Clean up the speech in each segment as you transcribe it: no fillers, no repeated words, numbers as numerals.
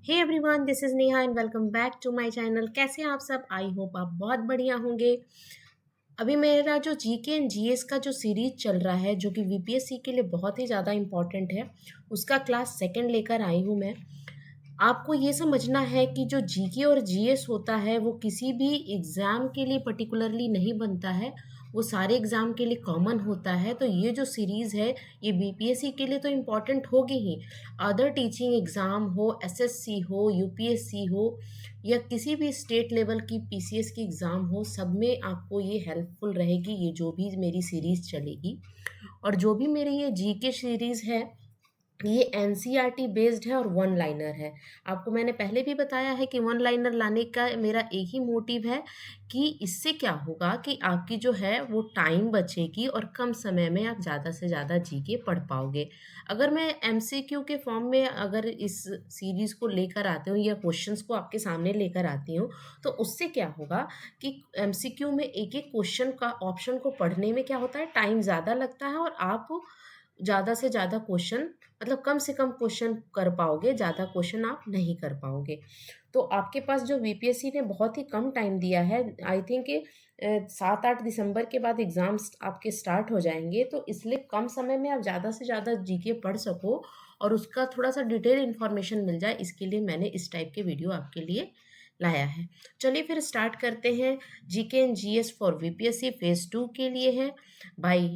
Hey everyone, this is Neha and welcome back to my channel. कैसे हैं आप सब? आई होप आप बहुत बढ़िया होंगे। अभी मेरा जो जीके एंड जीएस का जो सीरीज चल रहा है, जो कि वीपीएससी के लिए बहुत ही ज़्यादा इम्पॉर्टेंट है, उसका क्लास सेकंड लेकर आई हूँ मैं। आपको ये समझना है कि जो जीके और जीएस होता है वो किसी भी एग्ज़ाम के लिए पर्टिकुलरली नहीं बनता है, वो सारे एग्ज़ाम के लिए कॉमन होता है। तो ये जो सीरीज़ है, ये बीपीएससी के लिए तो इम्पॉर्टेंट होगी ही, अदर टीचिंग एग्ज़ाम हो, एसएससी हो, यूपीएससी हो, या किसी भी स्टेट लेवल की पीसीएस की एग्ज़ाम हो, सब में आपको ये हेल्पफुल रहेगी, ये जो भी मेरी सीरीज़ चलेगी। और जो भी मेरी ये जीके सीरीज़ है, ये एनसीईआरटी बेस्ड है और वन लाइनर है। आपको मैंने पहले भी बताया है कि वन लाइनर लाने का मेरा एक ही मोटिव है कि इससे क्या होगा कि आपकी जो है वो टाइम बचेगी और कम समय में आप ज़्यादा से ज़्यादा जीके पढ़ पाओगे। अगर मैं एमसीक्यू के फॉर्म में अगर इस सीरीज़ को लेकर आती हूँ या क्वेश्चंस को आपके सामने लेकर आती हूँ, तो उससे क्या होगा कि एमसीक्यू में एक-एक क्वेश्चन का ऑप्शन को पढ़ने में क्या होता है, टाइम ज़्यादा लगता है और आप ज़्यादा से ज़्यादा क्वेश्चन, मतलब कम से कम क्वेश्चन कर पाओगे, ज़्यादा क्वेश्चन आप नहीं कर पाओगे। तो आपके पास जो वीपीएससी ने बहुत ही कम टाइम दिया है, आई थिंक 7-8 दिसंबर के बाद एग्ज़ाम्स आपके स्टार्ट हो जाएँगे, तो इसलिए कम समय में आप ज़्यादा से ज़्यादा जीके पढ़ सको और उसका थोड़ा-सा डिटेल इन्फॉर्मेशन मिल जाए, इसके लिए मैंने इस टाइप के वीडियो आपके लिए लाया है। चलिए फिर स्टार्ट करते हैं। GK and GS for VPSC phase 2 के लिए है। बाय,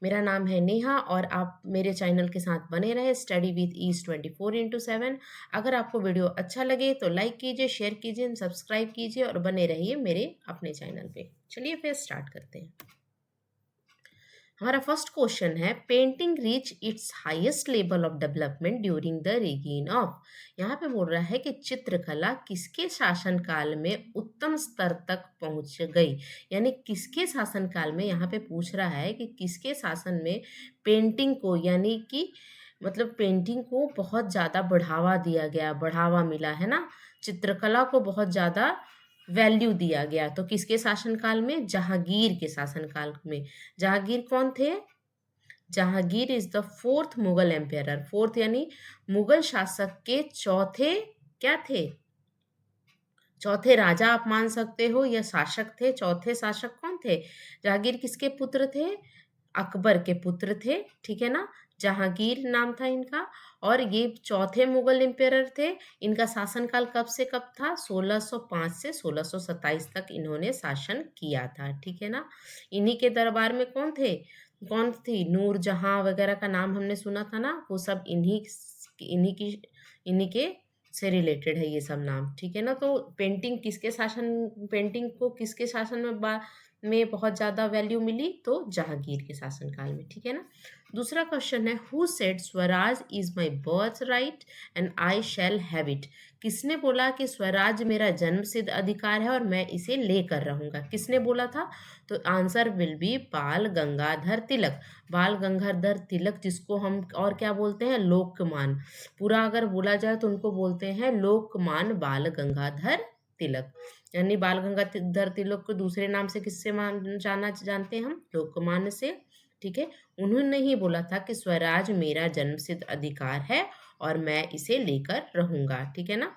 मेरा नाम है नेहा और आप मेरे चैनल के साथ बने रहे स्टडी विद ईज 24/7। अगर आपको वीडियो अच्छा लगे तो लाइक कीजिए, शेयर कीजिए, सब्सक्राइब कीजिए और बने रहिए मेरे अपने चैनल पे। चलिए फिर स्टार्ट करते हैं। हमारा फर्स्ट क्वेश्चन है, painting reach its highest level of development during the reign of. यहाँ पे बोल रहा है कि चित्रकला किसके शासनकाल में उत्तम स्तर तक पहुंच गई। यानी किसके शासनकाल में, यहाँ पे पूछ रहा है कि किसके शासन में पेंटिंग को, यानी कि मतलब पेंटिंग को बहुत ज़्यादा बढ़ावा दिया गया, बढ़ावा मिला है ना, चित्रकला को बहुत ज़्यादा वैल्यू दिया गया। तो किसके शासनकाल में? जहांगीर के शासनकाल में। जहांगीर कौन थे? Jahangir is the fourth Mughal empire. Fourth यानी मुगल शासक के चौथे क्या थे? चौथे राजा आप मान सकते हो या शासक थे। चौथे शासक कौन थे? जहांगीर किसके पुत्र थे? अकबर के पुत्र थे, ठीक है ना। जहांगीर नाम था इनका और ये चौथे मुगल एम्पायर थे। इनका शासनकाल कब से कब था? 1605 से 1627 तक इन्होंने शासन किया था, ठीक है ना। इन्हीं के दरबार में कौन थे, कौन थी? नूरजहां वगैरह का नाम हमने सुना था ना, वो सब इन्हीं की इन्हीं के से रिलेटेड है ये सब नाम, ठीक है ना। तो पेंटिंग को किसके शासन में बहुत ज़्यादा वैल्यू मिली? तो जहांगीर के शासनकाल में, ठीक है ना। दूसरा क्वेश्चन है, who said Swaraj is my birth right and I shall have it. किसने बोला कि स्वराज मेरा जन्म सिद्ध अधिकार है और मैं इसे लेकर रहूंगा? किसने बोला था? तो आंसर विल बी बाल गंगाधर तिलक। बाल गंगाधर तिलक, जिसको हम और क्या बोलते हैं? लोकमान। पूरा अगर बोला जाए तो उनको बोलते हैं लोकमान बाल गंगाधर तिलक। यानी बाल गंगाधर तिलक को दूसरे नाम से किससे जाना जानते हैं हम? लोकमान्य से, ठीक है। उन्होंने ही बोला था कि स्वराज मेरा जन्मसिद्ध अधिकार है और मैं इसे लेकर रहूंगा, ठीक है ना।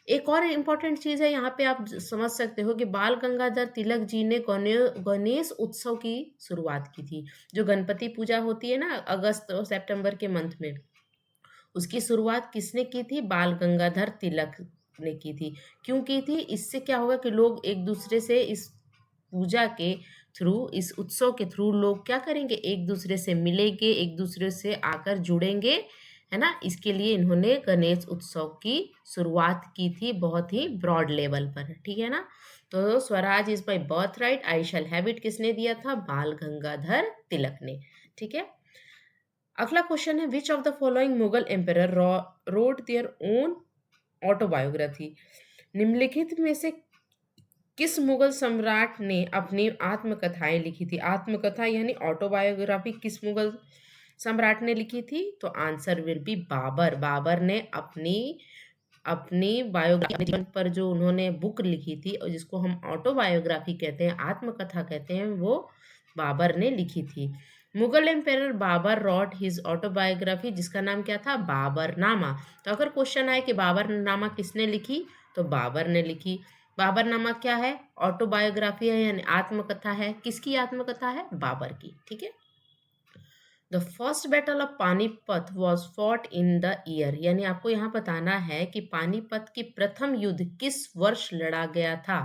एक और इम्पॉर्टेंट चीज़ है, यहाँ पे आप समझ सकते हो कि बाल गंगाधर तिलक जी ने गणेश उत्सव की शुरुआत की थी। जो गणपति पूजा होती है ना अगस्त और सितंबर के मंथ में, उसकी शुरुआत किसने की थी? बाल गंगाधर तिलक ने की थी। क्यों की थी? इससे क्या होगा कि लोग एक दूसरे से इस पूजा के थ्रू, इस उत्सव के थ्रू लोग क्या करेंगे? एक दूसरे से मिलेंगे, एक दूसरे से आकर जुड़ेंगे, है ना। इसके लिए इन्होंने गणेश उत्सव की शुरुआत की थी, बहुत ही ब्रॉड लेवल पर, ठीक है ना। तो Swaraj is my birth right, I shall have it किसने दिया था? बाल गंगाधर तिलक ने, ठीक है। अगला क्वेश्चन है, which of the following Mughal emperor road their own autobiography. निम्नलिखित में से किस मुगल सम्राट ने अपनी आत्मकथाएं लिखी थी? आत्मकथा यानी ऑटोबायोग्राफी किस मुगल सम्राट ने लिखी थी? तो answer will be Babur. Babur ने अपनी अपनी बायोग्राफी जीवन पर जो उन्होंने बुक लिखी थी और जिसको हम ऑटोबायोग्राफी कहते हैं, आत्मकथा कहते हैं, वो बाबर ने लिखी थी। Mughal empire Babur wrote his autobiography, जिसका नाम क्या था, बाबरनामा। तो अगर क्वेश्चन आए कि बाबरनामा किसने लिखी, तो बाबर ने लिखी। बाबरनामा क्या है, ऑटोबायोग्राफी है, यानी आत्मकथा है। किसकी आत्मकथा है, बाबर की। ठीक है। The first battle of Panipat was fought in the year, यानी आपको यहाँ बताना है कि पानीपत की प्रथम युद्ध किस वर्ष लड़ा गया था।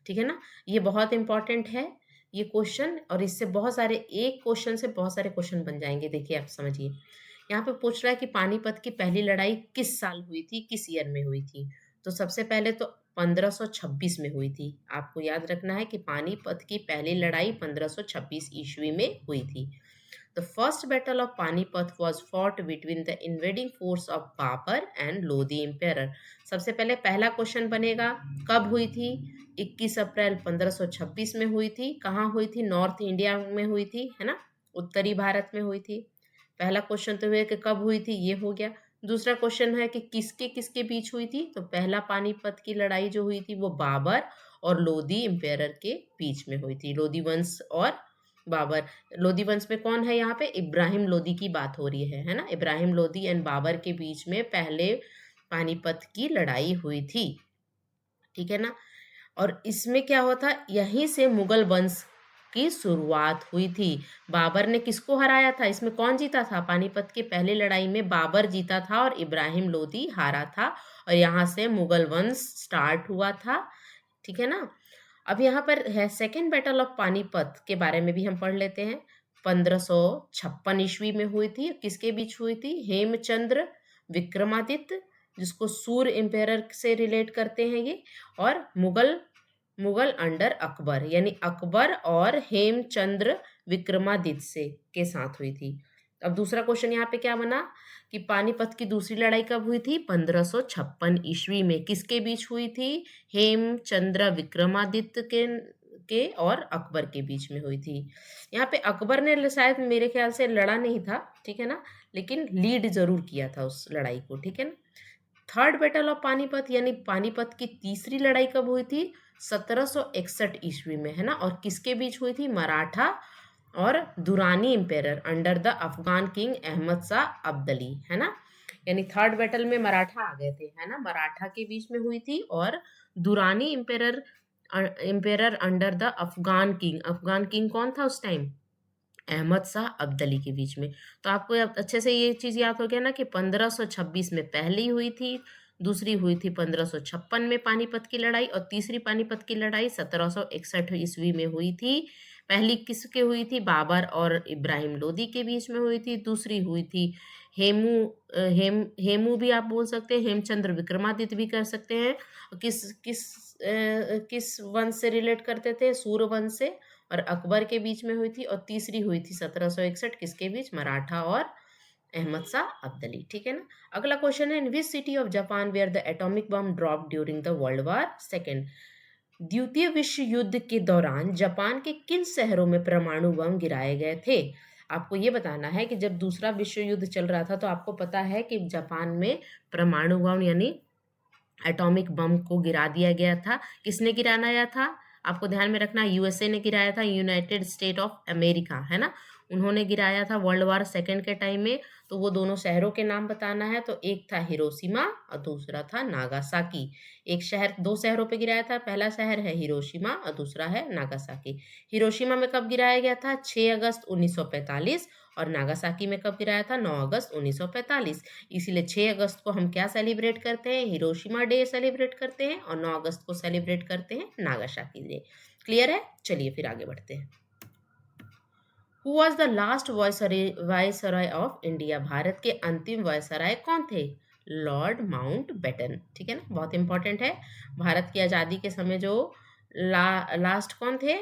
ठीक है ना, ये बहुत इंपॉर्टेंट है ये क्वेश्चन, और इससे बहुत सारे, एक क्वेश्चन से बहुत सारे क्वेश्चन बन जाएंगे। देखिए आप समझिए, यहाँ पे पूछ रहा है कि पानीपत की पहली लड़ाई किस साल हुई थी, किस ईयर में हुई थी। तो सबसे पहले तो 1526 में हुई थी। आपको याद रखना है कि पानीपत की पहली लड़ाई 1526 ईस्वी में हुई थी। The first battle of Panipat was fought between the invading force of Babur and Lodi Emperor. सबसे पहले पहला क्वेश्चन बनेगा, कब हुई थी? 21 अप्रैल 1526 में हुई थी। कहाँ हुई थी? नॉर्थ इंडिया में हुई थी, है ना, उत्तरी भारत में हुई थी। पहला क्वेश्चन तो हुआ कि कब हुई थी, ये हो गया। दूसरा क्वेश्चन है कि किसके किसके बीच हुई थी। तो पहला पानीपत की लड़ाई जो हुई थी वो बाबर और लोदी एम्पायर के बीच में हुई थी। लोदी वंश और बाबर। लोदी वंश में कौन है यहाँ पे? इब्राहिम लोदी की बात हो रही है ना। इब्राहिम लोदी एंड बाबर के बीच में पहले पानीपत की लड़ाई हुई थी। ठीक है ना। और इसमें क्या हुआ था, यहीं से मुगल वंश की शुरुआत हुई थी। बाबर ने किसको हराया था? इसमें कौन जीता था? पानीपत की पहली लड़ाई में बाबर जीता था और इब्राहिम लोदी हारा था, और यहाँ से मुगल वंश स्टार्ट हुआ था। ठीक है ना। अब यहाँ पर है सेकेंड बैटल ऑफ पानीपत के बारे में भी हम पढ़ लेते हैं। 1556 ईस्वी में हुई थी। किसके बीच हुई थी? हेमचंद्र विक्रमादित्य, जिसको सूर्य एम्पायर से रिलेट करते हैं ये, और मुगल मुगल अंडर अकबर, यानी अकबर और हेमचंद्र विक्रमादित्य से के साथ हुई थी। अब दूसरा क्वेश्चन यहाँ पे क्या बना कि पानीपत की दूसरी लड़ाई कब हुई थी? 1556 ईस्वी में। किसके बीच हुई थी? हेमचंद्र विक्रमादित्य के और अकबर के बीच में हुई थी। यहाँ पे अकबर ने शायद मेरे ख्याल से लड़ा नहीं था, ठीक है ना, लेकिन लीड जरूर किया था उस लड़ाई को। ठीक है ना। थर्ड बैटल ऑफ पानीपत, यानी पानीपत की तीसरी लड़ाई कब हुई थी? 1761 ईस्वी में, है ना। और किसके बीच हुई थी? मराठा और Durrani empire under the Afghan king Ahmad Shah Abdali, है ना। यानी थर्ड बैटल में मराठा आ गए थे, है ना, मराठा के बीच में हुई थी, और Durrani empire under the Afghan king. Afghan king कौन था उस टाइम? अहमद शाह अब्दली के बीच में। तो आपको अब अच्छे से ये चीज़ याद हो गया ना कि 1526 में पहली हुई थी, दूसरी हुई थी 1556 में पानीपत की लड़ाई, और तीसरी पानीपत की लड़ाई 1761 ईस्वी में हुई थी। पहली किसके हुई थी? बाबर और इब्राहिम लोदी के बीच में हुई थी। दूसरी हुई थी हेमू भी आप बोल सकते हैं, हेमचंद्र विक्रमादित्य भी कर सकते हैं। किस किस किस वंश से रिलेट करते थे? सूर्य वंश से, और अकबर के बीच में हुई थी। और तीसरी हुई थी 1761 किसके बीच? मराठा और अहमद शाह अब्दली। ठीक है ना। अगला क्वेश्चन है, in which city of Japan where the atomic bomb drop during the world war second. द्वितीय विश्व युद्ध के दौरान जापान के किन शहरों में परमाणु बम गिराए गए थे? आपको ये बताना है कि जब दूसरा विश्व युद्ध चल रहा था तो आपको पता है कि जापान में परमाणु बम यानी एटॉमिक बम को गिरा दिया गया था। किसने गिराया था? आपको ध्यान में रखना, यूएसए ने गिराया था, यूनाइटेड स्टेट ऑफ अमेरिका, है ना, उन्होंने गिराया था वर्ल्ड वार सेकेंड के टाइम में। तो वो दोनों शहरों के नाम बताना है। तो एक था हिरोशिमा और दूसरा था नागासाकी। एक शहर, दो शहरों पे गिराया था। पहला शहर है हिरोशिमा और दूसरा है नागासाकी। हिरोशिमा में कब गिराया गया था? 6 अगस्त 1945। और नागासाकी में कब गिराया था? 9 अगस्त 1945। इसीलिए 6 अगस्त को हम क्या सेलिब्रेट करते हैं? हिरोशिमा डे सेलिब्रेट करते हैं, और 9 अगस्त को सेलिब्रेट करते हैं नागासाकी डे। क्लियर है? चलिए फिर आगे बढ़ते हैं। Who was the last viceroy of India? भारत के अंतिम वायसराय कौन थे? Lord Mountbatten. ठीक है ना, बहुत इंपॉर्टेंट है। भारत की आज़ादी के समय जो लास्ट कौन थे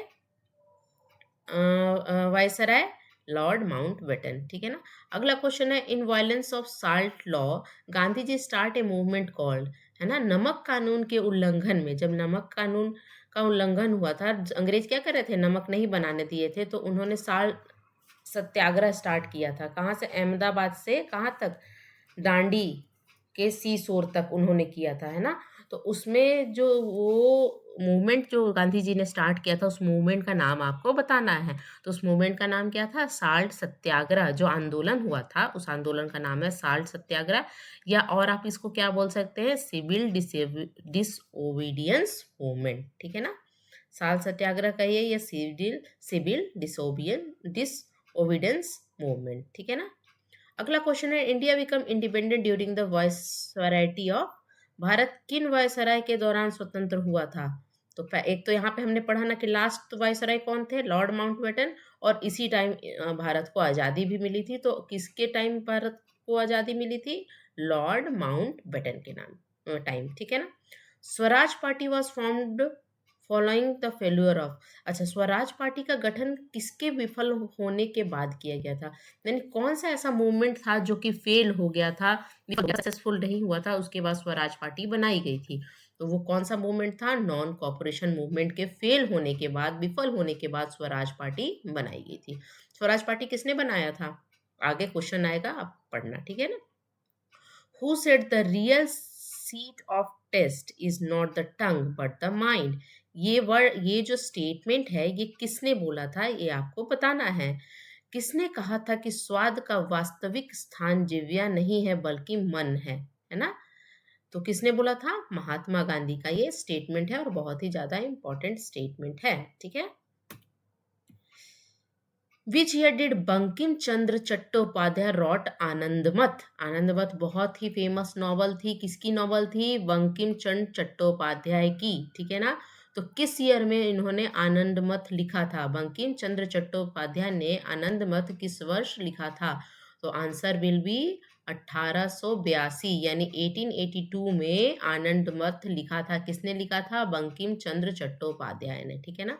वायसराय? Lord Mountbatten. ठीक है ना। अगला क्वेश्चन है, in violence of salt law Gandhi ji start a movement called, है ना। नमक कानून के उल्लंघन में, जब नमक कानून का उल्लंघन हुआ था, अंग्रेज क्या कर रहे थे? नमक नहीं बनाने दिए थे, तो उन्होंने सत्याग्रह स्टार्ट किया था। कहाँ से? अहमदाबाद से कहाँ तक? दांडी के सी शोर तक उन्होंने किया था, है ना? तो उसमें जो वो मूवमेंट जो गांधी जी ने स्टार्ट किया था, उस मूवमेंट का नाम आपको बताना है। तो उस मूवमेंट का नाम क्या था? साल्ट सत्याग्रह। जो आंदोलन हुआ था, उस आंदोलन का नाम है साल्ट सत्याग्रह, या और आप इसको क्या बोल सकते हैं? सिविल डिसोबीडियंस मूवमेंट, ठीक है ना? साल्ट सत्याग्रह कहिए या सिविल सिविल डिसोबीडियंस मूवमेंट, ठीक है ना? अगला क्वेश्चन है, India become independent during the viceroyalty of. भारत किन वायसराय के दौरान स्वतंत्र हुआ था? तो एक तो यहाँ पे हमने पढ़ा ना कि लास्ट वायसराय कौन थे? Lord Mountbatten. और इसी टाइम भारत को आज़ादी भी मिली थी। तो किसके टाइम भारत को आज़ादी मिली थी? लॉर्ड माउंटबेटन के नाम टाइम, ठीक है ना? Swaraj party was formed following the failure of. अच्छा, स्वराज पार्टी का गठन किसके विफल होने के बाद किया गया था? यानी कौन सा ऐसा मूवमेंट था जो कि फेल हो गया था, सक्सेसफुल नहीं हुआ था, उसके बाद स्वराज पार्टी बनाई गई थी? तो वो कौन सा मूवमेंट था? नॉन कॉपरेशन मूवमेंट के फेल होने के बाद, विफल होने के बाद स्वराज पार्टी बनाई गई थी। स्वराज पार्टी किसने बनाया था? आगे क्वेश्चन आएगा, आप पढ़ना, ठीक है ना? Who said the real seat of test is not the tongue but the mind? ये जो स्टेटमेंट है, ये किसने बोला था, ये आपको बताना है। किसने कहा था कि स्वाद का वास्तविक स्थान जिह्वा नहीं है बल्कि मन है ना? तो किसने बोला था? महात्मा गांधी का ये स्टेटमेंट है और बहुत ही ज्यादा इंपॉर्टेंट स्टेटमेंट है, ठीक है? Which year did Bankim Chandra Chattopadhyay wrote Anandamath? Anandamath बहुत ही फेमस नॉवल थी। किसकी नॉवल थी? बंकिम चंद्र चट्टोपाध्याय की, ठीक है ना? तो किस ईयर में इन्होंने आनंदमठ लिखा था? बंकिम चंद्र चट्टोपाध्याय ने आनंदमठ किस वर्ष लिखा था? तो आंसर विल बी 1882, यानी 1882 में आनंदमठ लिखा था। किसने लिखा था? बंकिम चंद्र चट्टोपाध्याय ने, ठीक है ना?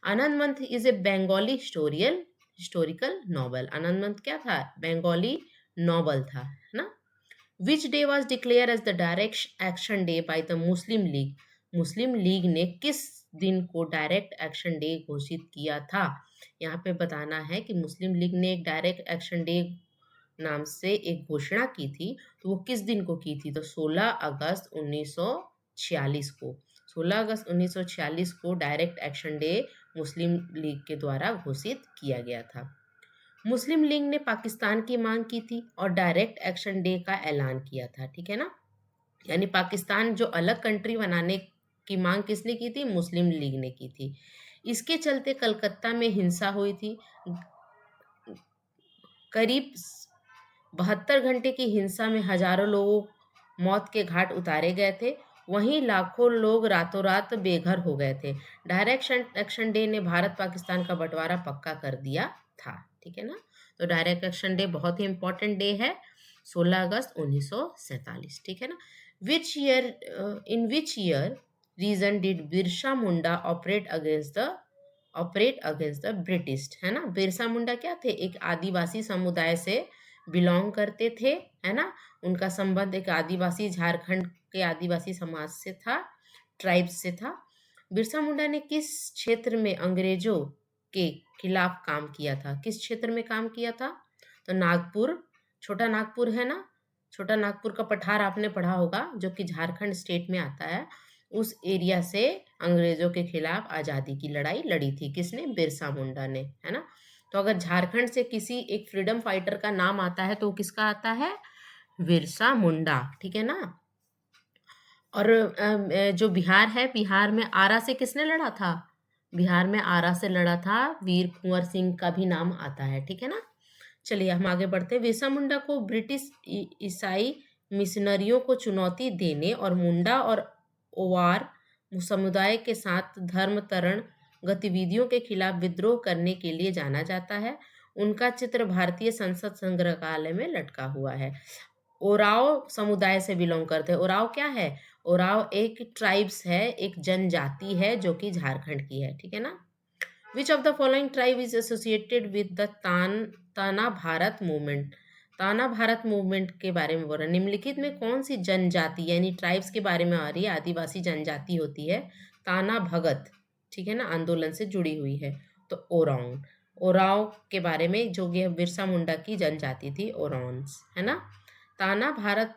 Anandamath is a Bengali historical novel. Anandamath क्या था? बंगाली नॉवल था, है ना? Which day was declare as the direct action day by the Muslim League? Muslim League ने किस दिन को डायरेक्ट एक्शन डे घोषित किया था? यहाँ पे बताना है कि मुस्लिम लीग ने एक डायरेक्ट एक्शन डे नाम से एक घोषणा की थी। तो वो किस दिन को की थी? तो 16 अगस्त 1946 को। 16 अगस्त 1946 को डायरेक्ट एक्शन डे मुस्लिम लीग के द्वारा घोषित किया गया था। मुस्लिम लीग ने पाकिस्तान की मांग की थी और डायरेक्ट एक्शन डे का ऐलान किया था, ठीक है ना? यानी पाकिस्तान जो अलग कंट्री बनाने की मांग किसने की थी? मुस्लिम लीग ने की थी। इसके चलते कलकत्ता में हिंसा हुई थी। करीब 72 घंटे की हिंसा में हजारों लोग मौत के घाट उतारे गए थे। वहीं लाखों लोग रातों रात बेघर हो गए थे। डायरेक्ट एक्शन डे ने भारत पाकिस्तान का बंटवारा पक्का कर दिया था, ठीक है ना? तो डायरेक्ट एक्शन डे बहुत ही इंपॉर्टेंट डे है, 16 अगस्त 1947, ठीक है ना? In which year region did Birsa Munda operate against the British, है ना? बिरसा मुंडा क्या थे? एक आदिवासी समुदाय से बिलोंग करते थे, है ना? उनका संबंध एक आदिवासी, झारखंड के आदिवासी समाज से था, ट्राइब्स से था। बिरसा मुंडा ने किस क्षेत्र में अंग्रेजों के खिलाफ काम किया था? किस क्षेत्र में काम किया था? तो नागपुर, छोटा नागपुर है ना? छोटा नागपुर का पठार आपने पढ़ा होगा, जो कि झारखंड स्टेट में आता है। उस एरिया से अंग्रेजों के खिलाफ आज़ादी की लड़ाई लड़ी थी। किसने? बिरसा मुंडा ने, है ना? तो अगर झारखंड से किसी एक फ्रीडम फाइटर का नाम आता है तो वो किसका आता है? बिरसा मुंडा, ठीक है ना? और जो बिहार है, बिहार में आरा से किसने लड़ा था? बिहार में आरा से लड़ा था वीर कुंवर सिंह का भी नाम आता है, ठीक है ना? चलिए हम आगे बढ़ते हैं। बिरसा मुंडा को ब्रिटिश ईसाई मिशनरियों को चुनौती देने और मुंडा और ओवार समुदाय के साथ धर्मांतरण गतिविधियों के खिलाफ विद्रोह करने के लिए जाना जाता है। उनका चित्र भारतीय संसद संग्रहालय में लटका हुआ है। ओराव समुदाय से बिलोंग करते हैं। ओराव क्या है? ओराव एक ट्राइब्स है, एक जनजाति है जो कि झारखंड की है, ठीक है ना? Which of the following tribe is associated with the ताना भारत मूवमेंट? ताना भारत मूवमेंट के बारे में बोल रहा है। निम्नलिखित में कौन सी जनजाति, यानी ट्राइब्स के बारे में आ रही है, आदिवासी जनजाति होती है ताना भगत, ठीक है ना, आंदोलन से जुड़ी हुई है? तो ओरांग, ओराव के बारे में, जो ये बिरसा मुंडा की जनजाति थी, ओरांस, है ना? ताना भारत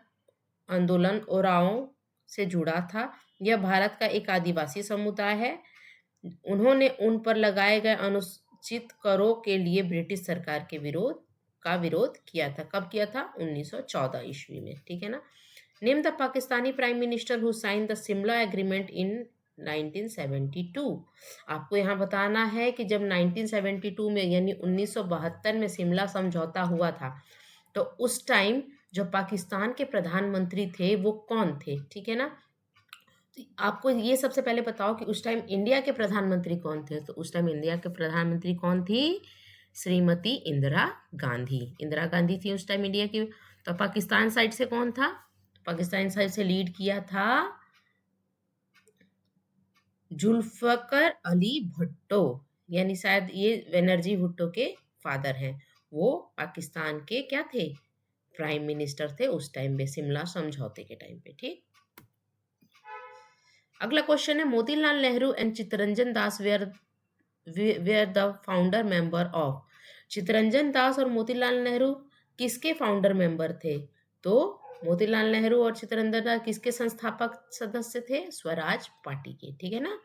आंदोलन ओराओं से जुड़ा था। यह भारत का एक आदिवासी समुदाय है। उन्होंने उन पर लगाए गए अनुचित करों के लिए ब्रिटिश सरकार के विरोध किया था। कब किया था? 1914 ईस्वी में। ठीक है ना। Name the Pakistani prime minister who sign the Shimla agreement in 1972। आपको यहाँ बताना है कि जब 1972 में यानी 1972 में शिमला समझौता हुआ था, तो उस टाइम जो पाकिस्तान के प्रधानमंत्री थे वो कौन थे? ठीक है ना। आपको ये सबसे पहले बताओ कि उस टाइम इंडिया के प्रधानमंत्री कौन थे? तो उस टाइम इंडिया के प्रधानमंत्री कौन थी? श्रीमती इंदिरा गांधी। इंदिरा गांधी थी उस टाइम इंडिया की। तो पाकिस्तान साइड से कौन था? पाकिस्तान साइड से लीड किया था जुल्फकर अली भुट्टो, यानी शायद ये बनर्जी भुट्टो के फादर हैं। वो पाकिस्तान के क्या थे? प्राइम मिनिस्टर थे उस टाइम पे, शिमला समझौते के टाइम पे। ठीक। अगला क्वेश्चन है, Motilal Nehru and Chittaranjan Das were the founder member of. Chittaranjan Das और मोतीलाल नेहरू किसके फाउंडर मेंबर थे? तो मोतीलाल नेहरू और चित्तरंजन दास किसके संस्थापक सदस्य थे? स्वराज पार्टी के। ठीक है ना।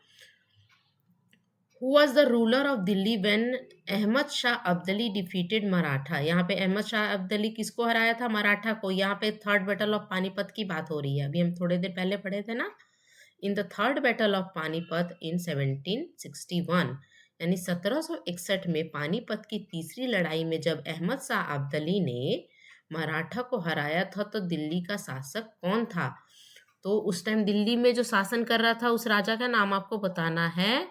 Who was the ruler of Delhi when Ahmad Shah Abdali defeated Maratha? यहाँ पे अहमद शाह अब्दली किसको हराया था? मराठा को। यहाँ पे थर्ड बैटल ऑफ पानीपत की बात हो रही है, अभी हम थोड़े देर पहले पढ़े थे ना। In the third battle of Panipat in 1761, यानी 1761 में पानीपत की तीसरी लड़ाई में जब अहमद शाह अब्दली ने मराठा को हराया था, तो दिल्ली का शासक कौन था? तो उस टाइम दिल्ली में जो शासन कर रहा था उस राजा का नाम आपको बताना है।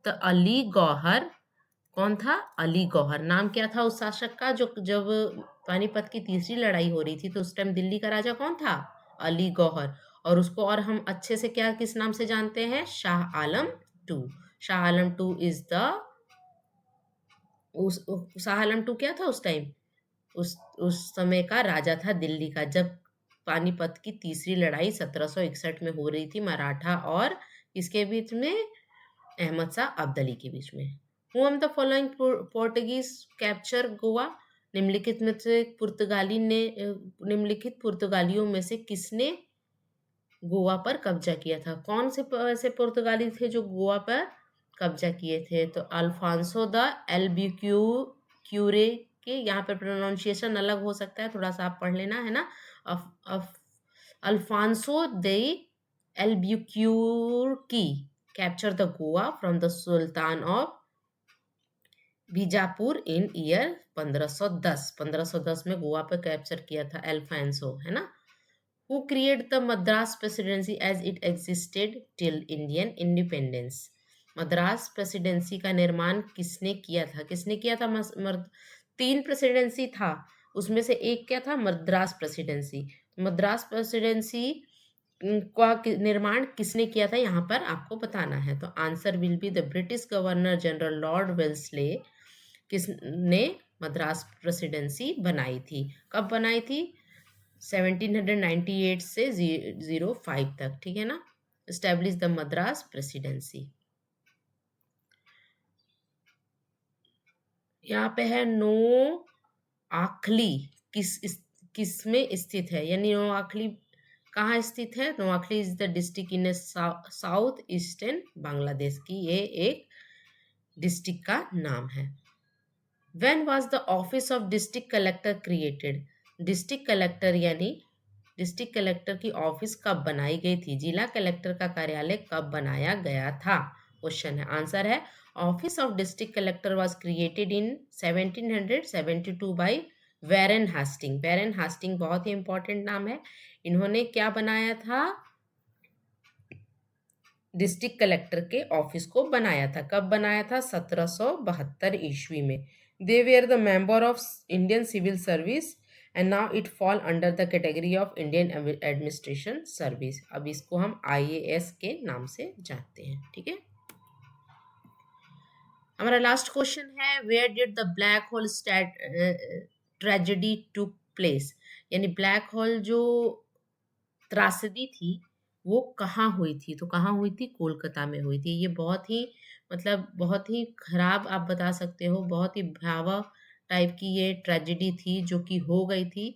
तो अली गौहर। कौन था? अली गौहर। नाम क्या था उस शासक का जो जब पानीपत की तीसरी लड़ाई हो रही थी तो उस टाइम दिल्ली का राजा कौन था? अली गौहर। और उसको और हम अच्छे से क्या किस नाम से जानते हैं? Shah Alam two. Shah Alam two is the Shah Alam two क्या था उस टाइम? उस समय का राजा था दिल्ली का, जब पानीपत की तीसरी लड़ाई 1761 में हो रही थी मराठा और किसके बीच में? अहमद शाह अब्दली के बीच में। Who am the following Portuguese capture Goa? निम्नलिखित पुर्तगालियों में से किसने गोवा पर कब्जा किया था? कौन से ऐसे पुर्तगाली थे जो गोवा पर कब्जा किए थे? तो अल्फांसो द एल्बुक्यूरे के, यहाँ पर प्रोनाउंसिएशन अलग हो सकता है, थोड़ा सा आप पढ़ लेना है ना। Afonso de Albuquerque capture the Goa from the sultan of Bijapur in year 1510 में गोवा पर कैप्चर किया था अल्फांसो, है ना। Who created the Madras Presidency as it existed till Indian independence? Madras presidency का निर्माण किसने किया था? किसने किया था? तीन प्रेसिडेंसी था, उसमें से एक क्या था? मद्रास प्रेसिडेंसी। मद्रास प्रेसिडेंसी का निर्माण किसने किया था यहाँ पर आपको बताना है। तो answer will be the British governor general Lord Wellesley. किसने मद्रास प्रेसिडेंसी बनाई थी? कब बनाई थी? 1798 से 05 तक। ठीक है ना। Establish the Madras presidency. यहाँ पे है नो आखली किस में स्थित है? यानी नो आखली कहाँ स्थित है? नो आखली is the district in south eastern Bangladesh की, ये एक डिस्ट्रिक्ट का नाम है। When was the office of district collector created? District collector यानी डिस्ट्रिक्ट कलेक्टर की ऑफिस कब बनाई गई थी? जिला कलेक्टर का कार्यालय कब बनाया गया था? क्वेश्चन है। आंसर है office of district collector was created in 1772 by Warren Hastings. Warren Hastings बहुत ही इंपॉर्टेंट नाम है। इन्होंने क्या बनाया था? डिस्ट्रिक्ट कलेक्टर के ऑफिस को बनाया था। कब बनाया था? 1772 ईस्वी में। They were the member of Indian civil service and now it fall under the category of Indian administration service. अब इसको हम IAS के नाम से जानते हैं। ठीक है। हमारा लास्ट क्वेश्चन है, where did the black hole tragedy took place? यानी ब्लैक होल जो त्रासदी थी वो कहाँ हुई थी? तो कहाँ हुई थी? कोलकाता में हुई थी। ये बहुत ही बहुत ही खराब आप बता सकते हो, बहुत ही भयावह टाइप की ये ट्रेजेडी थी जो कि हो गई थी।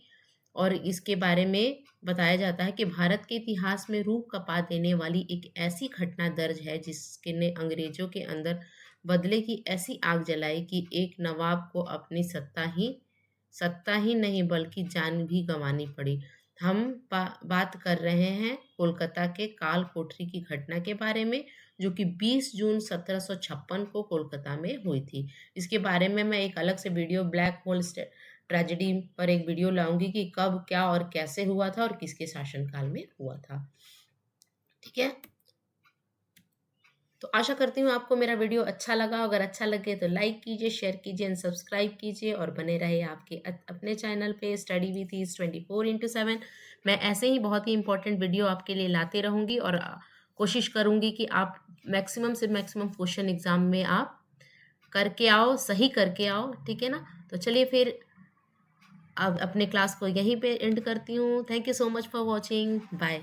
और इसके बारे में बताया जाता है कि भारत के इतिहास में रूह कपा देने वाली एक ऐसी घटना दर्ज है जिसके ने अंग्रेजों के अंदर बदले की ऐसी आग जलाई कि एक नवाब को अपनी सत्ता ही नहीं बल्कि जान भी गंवानी पड़ी। हम बात कर रहे हैं कोलकाता के काल कोठरी की घटना के बारे में, जो कि 20 जून 1756 को कोलकाता में हुई थी। इसके बारे में मैं एक अलग से वीडियो ब्लैक होल ट्रेजेडी पर एक वीडियो लाऊंगी कि कब क्या और कैसे हुआ था और किसके शासनकाल में हुआ था। ठीक है, तो आशा करती हूँ आपको मेरा वीडियो अच्छा लगा। अगर अच्छा लगे तो लाइक कीजिए, शेयर कीजिए एंड सब्सक्राइब कीजिए और बने रहे आपके अपने चैनल पे स्टडी विथ ईज 24/7। मैं ऐसे ही बहुत ही इंपॉर्टेंट वीडियो आपके लिए लाते रहूँगी और कोशिश करूँगी कि आप मैक्सिमम से मैक्सिमम क्वेश्चन एग्जाम में आप करके आओ, सही करके आओ। ठीक है ना, तो चलिए फिर अब अपने क्लास को यहीं पे एंड करती हूँ। Thank you so much for watching, bye.